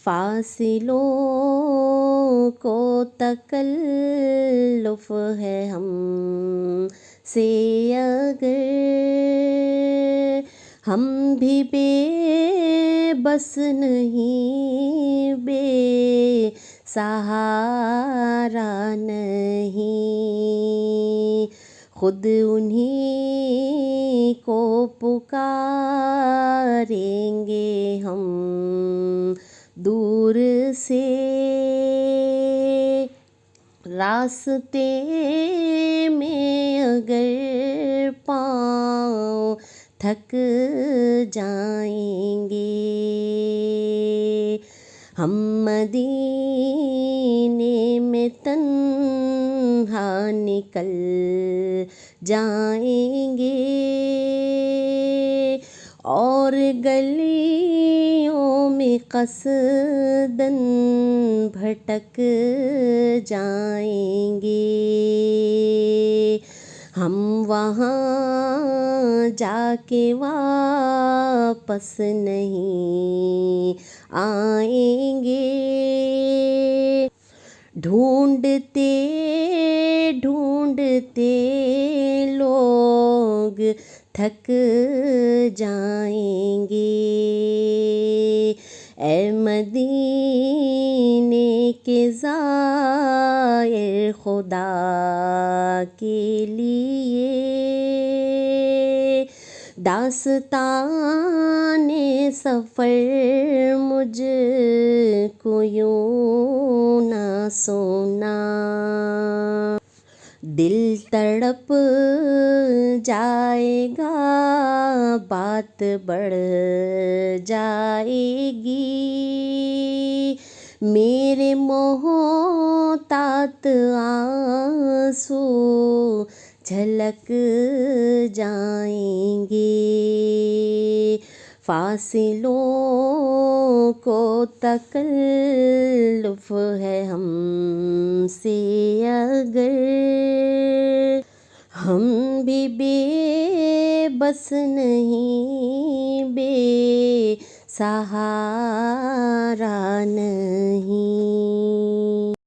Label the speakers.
Speaker 1: فاصلوں کو تکلف ہے ہم سے اگر، ہم بھی بے بس نہیں، بے سہارا نہیں، خود انہی کو پکاریں گے ہم دور سے، راستے میں اگر پاؤں تھک جائیں گے، ہم مدینے میں تنہا نکل جائیں گے، اور گلیوں میں قصداً بھٹک جائیں گے، ہم وہاں جا کے واپس نہیں آئیں گے، ڈھونڈتے ڈھونڈتے لوگ تھک جائیں گے، اے مدینے کے زائر خدا کے لیے، داستان سفر مجھ کو یوں نہ سنا، دل تڑپ جائے گا، بات بڑھ جائے گی، میرے محتاط آنسو جھلک جائیں گے، فاصلوں کو تکلف ہے ہم سے اگر، ہم بھی بے بس نہیں، بے سہارا نہیں۔